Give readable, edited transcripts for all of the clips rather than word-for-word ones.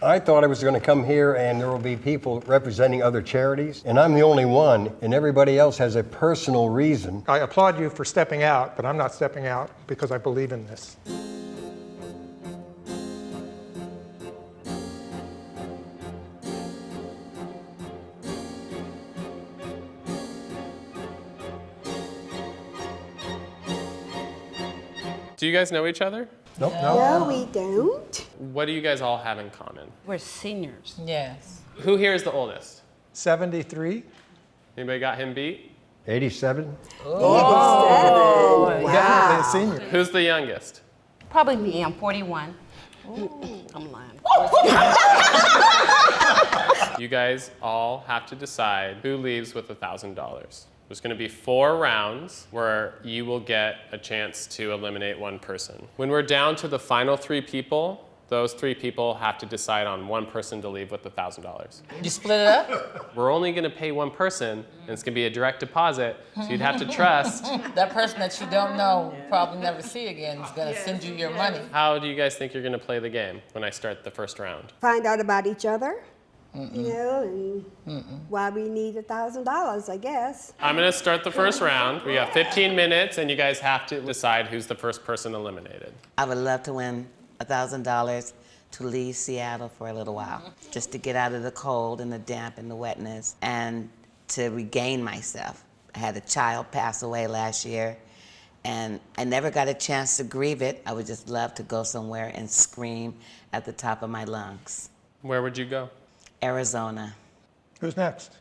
I thought I was going to come here and there will be people representing other charities, and I'm the only one, and everybody else has a personal reason. I applaud you for stepping out, but I'm not stepping out because I believe in this. Do you guys know each other? Nope. No, we don't. What do you guys all have in common? We're seniors. Yes. Who here is the oldest? 73? Anybody got him beat? 87? Oh, Definitely a senior. Who's the youngest? Probably me. I'm 41. I'm lying. You guys all have to decide who leaves with $1,000. There's going to be 4 rounds where you will get a chance to eliminate one person. When we're down to the final 3 people, those 3 people have to decide on one person to leave with $1,000. You split it up? We're only going to pay one person, and it's going to be a direct deposit, so you'd have to trust. That person that you don't know, probably never see again, is going to send you your money. How do you guys think you're going to play the game when I start the first round? Find out about each other, you know, and why we need $1,000, I guess. I'm going to start the first round. We have 15 minutes, and you guys have to decide who's the first person eliminated. I would love to win $1,000 to leave Seattle for a little while, just to get out of the cold and the damp and the wetness and to regain myself. I had a child pass away last year, and I never got a chance to grieve it. I would just love to go somewhere and scream at the top of my lungs. Where would you go? Arizona. Who's next?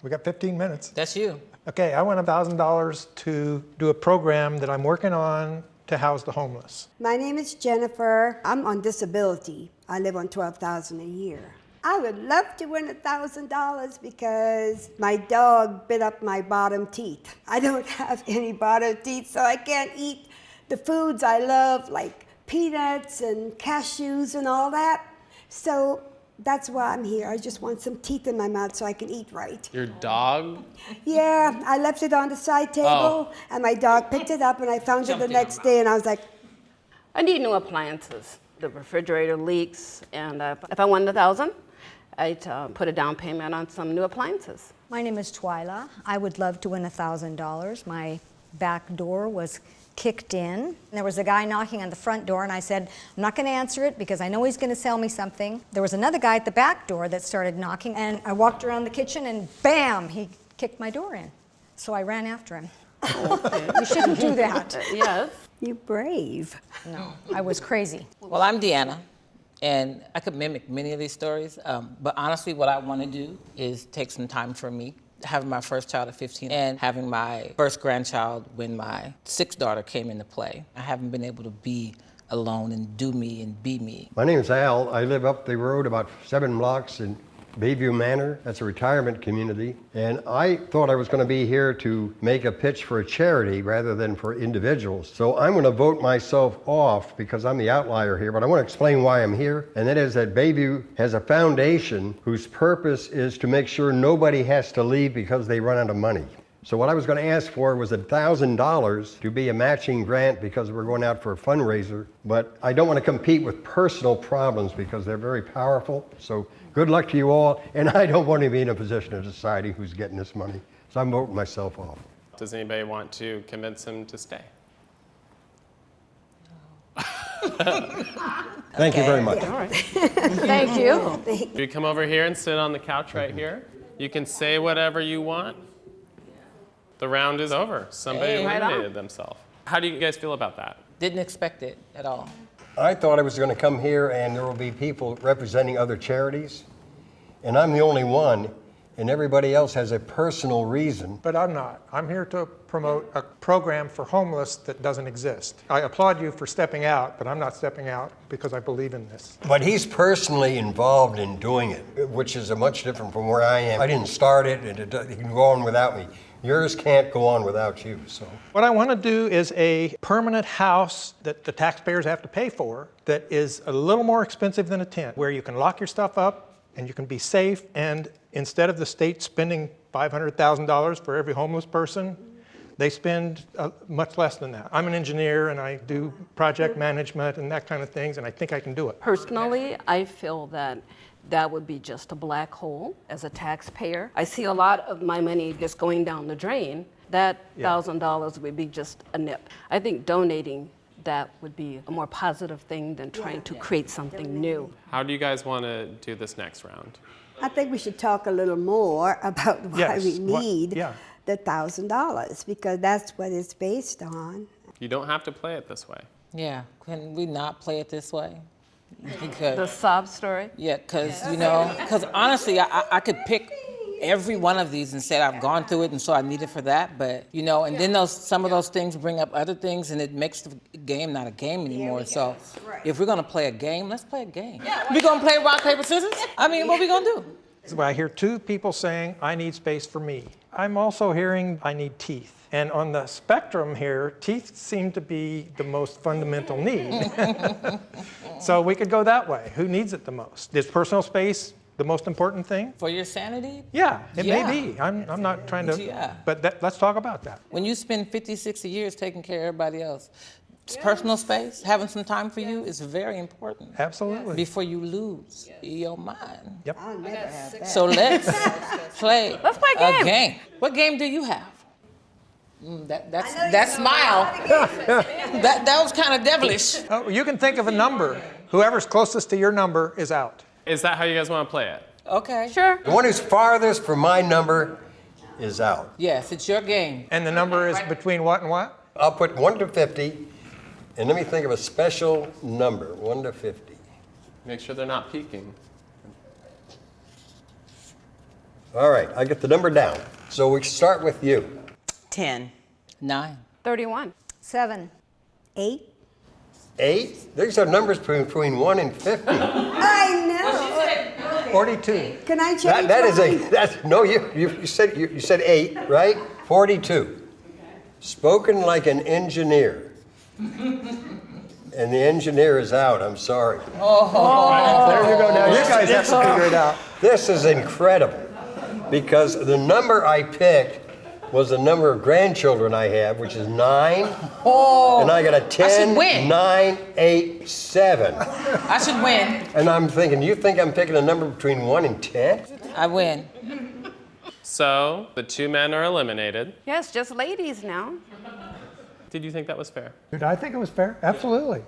We got 15 minutes. That's you. Okay, I want $1,000 to do a program that I'm working on to house the homeless. My name is Jennifer. I'm on disability. I live on $12,000 a year. I would love to win $1,000 because my dog bit up my bottom teeth. I don't have any bottom teeth, so I can't eat the foods I love, like peanuts and cashews and all that. So that's why I'm here. I just want some teeth in my mouth so I can eat right. Your dog? Yeah, I left it on the side table, and my dog picked it up, and I found it the next day, and I was like, I need new appliances. The refrigerator leaks, and if I won $1,000, I'd put a down payment on some new appliances. My name is Twyla. I would love to win $1,000. My back door was kicked in. There was a guy knocking on the front door, and I said, I'm not going to answer it because I know he's going to sell me something. There was another guy at the back door that started knocking, and I walked around the kitchen, and bam, he kicked my door in. So I ran after him. Okay. You shouldn't do that. Yes. you brave. No, I was crazy. Well, I'm Deanna, and I could mimic many of these stories, but honestly, what I want to do is take some time for me. Having my first child at 15 and having my first grandchild when my 6th daughter came into play. I haven't been able to be alone and do me and be me. My name's Al. I live up the road about 7 blocks in Bayview Manor. That's a retirement community. And I thought I was going to be here to make a pitch for a charity rather than for individuals. So I'm going to vote myself off because I'm the outlier here, but I want to explain why I'm here. And that is that Bayview has a foundation whose purpose is to make sure nobody has to leave because they run out of money. So what I was going to ask for was $1,000 to be a matching grant because we're going out for a fundraiser, but I don't want to compete with personal problems because they're very powerful. So good luck to you all, and I don't want to be in a position of deciding who's getting this money, so I'm voting myself off. Does anybody want to convince him to stay? Thank you very much. All right. Thank you. If you come over here and sit on the couch right here, you can say whatever you want. The round is over. Somebody Hey, right on. eliminated themselves. How do you guys feel about that? Didn't expect it at all. I thought I was going to come here and there will be people representing other charities, and I'm the only one, and everybody else has a personal reason. But I'm not. I'm here to promote a program for homeless that doesn't exist. I applaud you for stepping out, but I'm not stepping out because I believe in this. But he's personally involved in doing it, which is a much different from where I am. I didn't start it, and it can go on without me. Yours can't go on without you, so. What I want to do is a permanent house that the taxpayers have to pay for that is a little more expensive than a tent, where you can lock your stuff up and you can be safe, and instead of the state spending $500,000 for every homeless person, They spend much less than that. I'm an engineer and I do project management and that kind of things, and I think I can do it. Personally, I feel that that would be just a black hole as a taxpayer. I see a lot of my money just going down the drain. That $1,000 would be just a nip. I think donating that would be a more positive thing than trying to create something new. How do you guys want to do this next round? I think we should talk a little more about why Yes, we what- need yeah. the $1,000, because that's what it's based on. You don't have to play it this way. Yeah, can we not play it this way? The Because, sob story? yeah, because honestly, I could pick every one of these and say I've gone through it and so I need it for that, but and then some of those things bring up other things and it makes the game not a game anymore. So if we're gonna play a game, let's play a game. We gonna play rock, paper, scissors? I mean, what we gonna do? So I hear two people saying, I need space for me. I'm also hearing, I need teeth. And on the spectrum here, teeth seem to be the most fundamental need. So we could go that way. Who needs it the most? Is personal space the most important thing? For your sanity? Yeah, it Yeah. may be. I'm not trying to, Yeah. but let's talk about that. When you spend 50, 60 years taking care of everybody else, personal space, having some time for you is very important. Absolutely. Before you lose your mind. Yep. I'll never have that. So let's play Let's play a a game. game. What game do you have? That smile. that was kind of devilish. Oh, you can think of a number. Whoever's closest to your number is out. Is that how you guys want to play it? Okay. Sure. The one who's farthest from my number is out. Yes, it's your game. And the number is between what and what? I'll put 1 to 50, and let me think of a special number, 1 to 50. Make sure they're not peeking. All right, I get the number down. So we start with you. 10. 9. 31. 7. 8? 8? These are numbers between 1 and 50. I know. 42. Can I change That is mine? no, you said 8, right? 42. Spoken like an engineer. And the engineer is out, I'm sorry. There you go. Now you guys have to figure it out. This is incredible because the number I picked was the number of grandchildren I have, which is 9. And I got a 10, win. 9, 8, 7. I should win. And I'm thinking, you think I'm picking a number between 1 and 10? I win. So the 2 men are eliminated. Yes, just ladies now. Did you think that was fair? Did I think it was fair? Absolutely.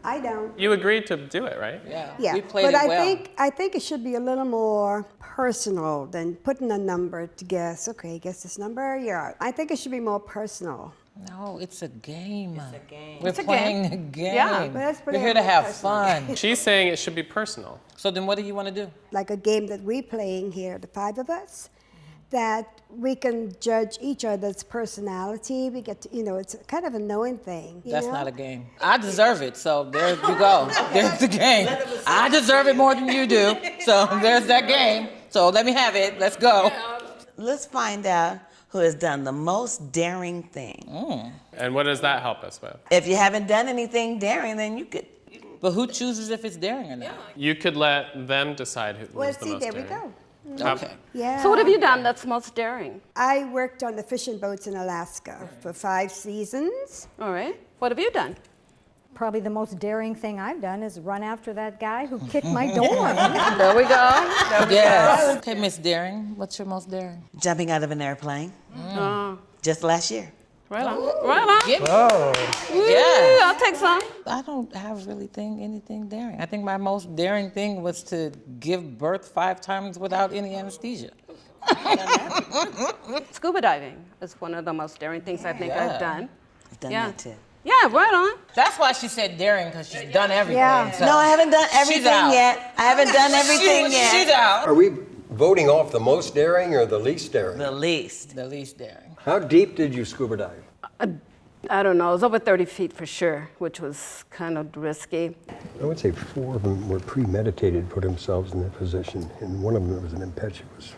I don't. You agreed to do it, right? Yeah. Yeah, We played but it I well. think it should be a little more personal than putting a number to guess. Okay, guess this number, you're out. I think it should be more personal. No, it's a game. It's a game. We're It's a playing game. a game. Yeah. But let's put We're it here to more have personal. fun. She's saying it should be personal. So then what do you want to do? Like a game that we're playing here, the 5 of us, that we can judge each other's personality. We get to, it's kind of a knowing thing. That's not a game. I deserve it, so there you go. There's the game. I deserve it more than you do, so there's that game. So let me have it. Let's go. Let's find out who has done the most daring thing. And what does that help us with? If you haven't done anything daring, then you could. But who chooses if it's daring or not? You could let them decide who's Well, the see, most there we daring. go. Okay. Yeah. So what have you done that's most daring? I worked on the fishing boats in Alaska for 5 seasons. All right. What have you done? Probably the most daring thing I've done is run after that guy who kicked my door. There we go. Yes. Okay, Miss Daring, what's your most daring? Jumping out of an airplane. Just last year. Right on. Right on. Get me. Oh, Yeah. I'll take some. I don't have really anything daring. I think my most daring thing was to give birth 5 times without any anesthesia. Scuba diving is one of the most daring things I think I've done. I've done Yeah. that too. Yeah, right on. That's why she said daring, because she's done everything. Yeah. So. No, I haven't done everything out. yet. I haven't done everything yet. She's out. Are we voting off the most daring or the least daring? The least. The least daring. How deep did you scuba dive? I don't know. It was over 30 feet for sure, which was kind of risky. I would say 4 of them were premeditated, put themselves in that position, and one of them was an impetuous,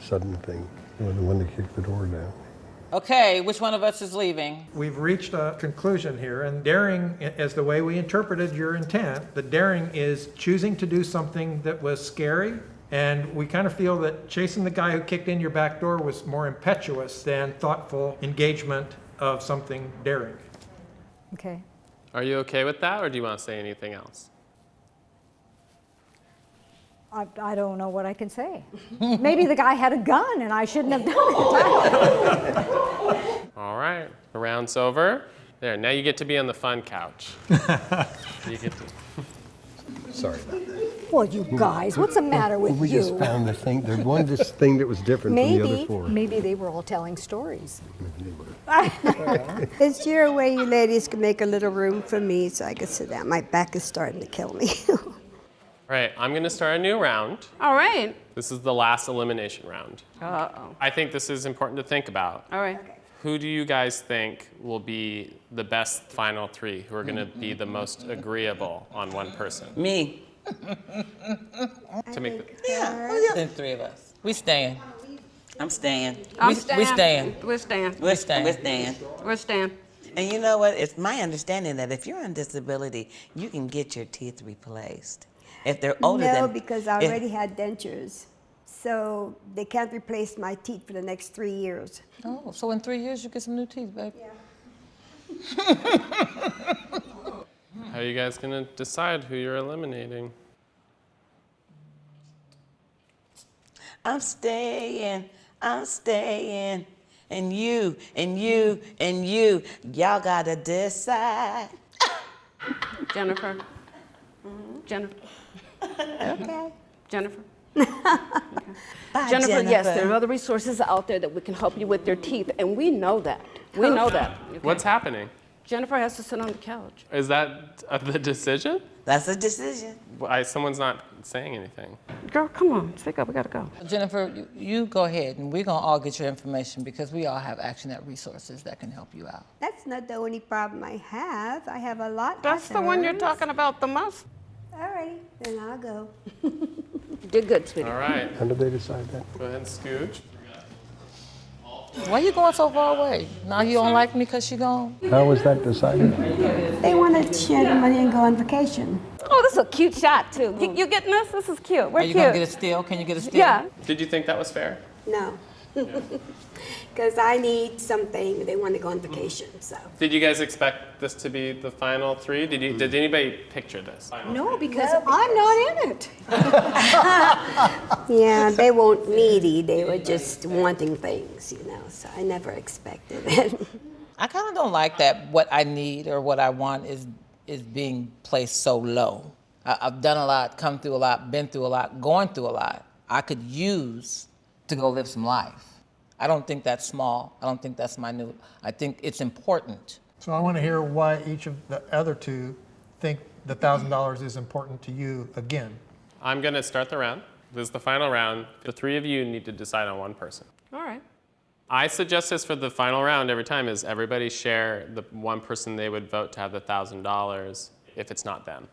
sudden thing. It was the one that kicked the door down. Okay, which one of us is leaving? we've reached a conclusion here, and daring, as the way we interpreted your intent, the daring is choosing to do something that was scary, and we kind of feel that chasing the guy who kicked in your back door was more impetuous than thoughtful engagement of something daring. Okay. Are you okay with that, or do you want to say anything else? I don't know what I can say. Maybe the guy had a gun and I shouldn't have done it. All right, the round's over. There, now you get to be on the fun couch. You get to. Sorry about that. Well, you guys, what's the matter with We you? just found the thing, the one this thing that was different from the other four. Maybe they were all telling stories. Is there a way you ladies can make a little room for me so I can sit down? My back is starting to kill me. All right, I'm going to start a new round. All right. This is the last elimination round. Uh-oh. I think this is important to think about. All right. Who do you guys think will be the best final three, who are going to be the most agreeable on one person? Me. To make the, Then 3 of us. We staying. I'm staying. I'm We staying. We're staying. We're staying. We're staying. We're staying. And you know what? It's my understanding that if you're on disability, you can get your teeth replaced. If they're older No, than... because I if- already had dentures. So they can't replace my teeth for the next 3 years. Oh, so in 3 years you get some new teeth, baby. how are you guys going to decide who you're eliminating? I'm staying, and you, and you, and you, y'all gotta decide. Jennifer. Jennifer. Okay. Jennifer. Bye, Jennifer, yes, there are other resources out there that we can help you with your teeth, and we know that. We know that. Okay? What's happening? Jennifer has to sit on the couch. Is that the decision? That's a decision. Someone's not saying anything. Girl, come on, speak up. We gotta go. Jennifer, you go ahead, and we're going to all get your information because we all have ActionNet resources that can help you out. That's not the only problem I have. I have a lot. That's the one you're talking about the most. All right, then I'll go. You did good, sweetie. All right, How did they decide that? go ahead and scooch. Why you going so far away? Now you don't like me because she gone? How was that decided? They want to share the money and go on vacation. Oh, this is a cute shot, too. You getting this? This is cute. We're Are you cute. going to get a steal? Can you get a steal? Yeah. Did you think that was fair? No. Because I need something. They want to go on vacation, so. Did you guys expect this to be the final three? Did anybody picture this? No, because I'm not in it. Yeah, they weren't needy. They were just wanting things, you know, so I never expected it. I kind of don't like that what I need or what I want is being placed so low. I've done a lot, come through a lot, been through a lot, going through a lot. I could use to go live some life. I don't think that's small. I don't think that's minute. I think it's important. So I want to hear why each of the other two think the $1,000 is important to you again. I'm going to start the round. This is the final round. The three of you need to decide on one person. All right. I suggest this for the final round every time is everybody share the one person they would vote to have the $1,000 if it's not them.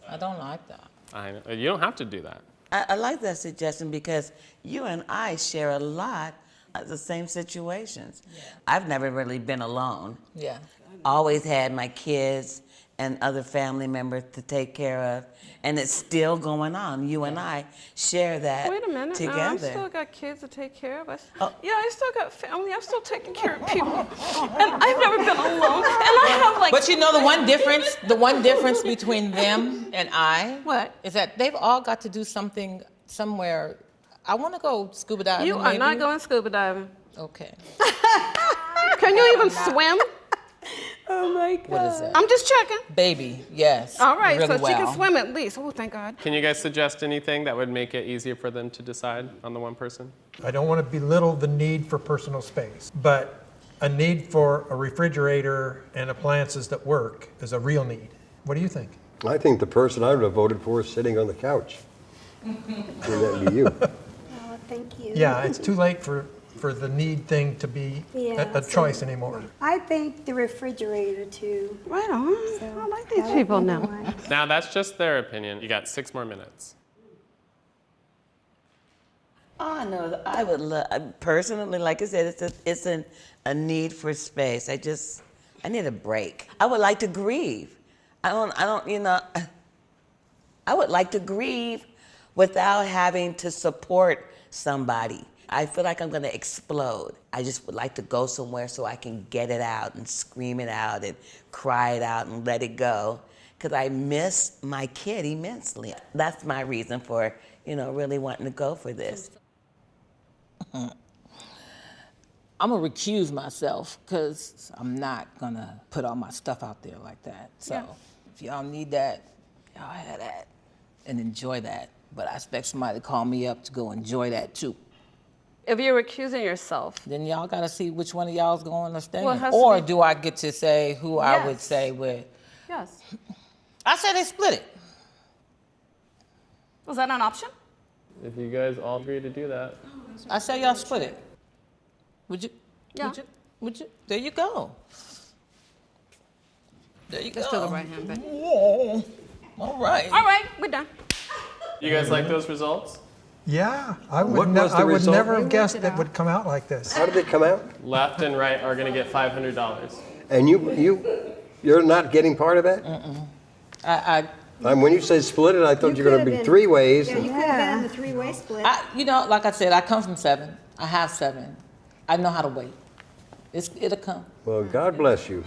I don't like that. I know. You don't have to do that. I like that suggestion because you and I share a lot of the same situations. Yeah. I've never really been alone. Yeah. Always had my kids and other family members to take care of, and it's still going on. You and I share that Wait a minute. together. Now, I still got kids to take care of. Yeah, I still got family. I'm still taking care of people. And I've never been alone. And I have like. But you know the one difference between them and I What? is that they've all got to do something somewhere. I want to go scuba diving. You are maybe. not going scuba diving. Okay. Can you even swim? Oh my God. What is that? I'm just checking. Baby, yes. All right, really so she well. can swim at least. Oh, thank God. Can you guys suggest anything that would make it easier for them to decide on the one person? I don't want to belittle the need for personal space, but a need for a refrigerator and appliances that work is a real need. What do you think? I think the person I would have voted for is sitting on the couch. And that'd be you. Oh, thank you. Yeah, it's too late for the need thing to be Yeah, a so- choice anymore. I think the refrigerator too. Right on. So I like that these would people be now. one. Now, that's just their opinion. You got 6 more minutes. Oh, no, I would love, personally, like I said, it's a need for space. I need a break. I would like to grieve. I would like to grieve without having to support somebody. I feel like I'm gonna explode. I just would like to go somewhere so I can get it out and scream it out and cry it out and let it go. Because I miss my kid immensely. That's my reason for, really wanting to go for this. I'm gonna recuse myself because I'm not gonna put all my stuff out there like that. So if y'all need that, y'all have that and enjoy that. But I expect somebody to call me up to go enjoy that too. If you're recusing yourself, Then y'all gotta see which one of y'all's going to stay. Well, it has to Or be- do I get to say who I would Yes. say would? yes. I say they split it. Was that an option? If you guys all agree to do that. I say y'all split it. Would you? Yeah. Would you? There you go. There you Let's go. do the right hand back. Whoa. All right. All right, we're done. You guys like those results? Yeah, I What would, was the I would result? never We have guessed worked it it would come out like this. How did it come out? Left and right are going to get $500. And you're not getting part of that? When you said split it, I thought you were going to be 3 ways. Yeah, you could have been in the three-way split. Like I said, I come from 7. I have 7. I know how to wait. It'll come. Well, God bless you.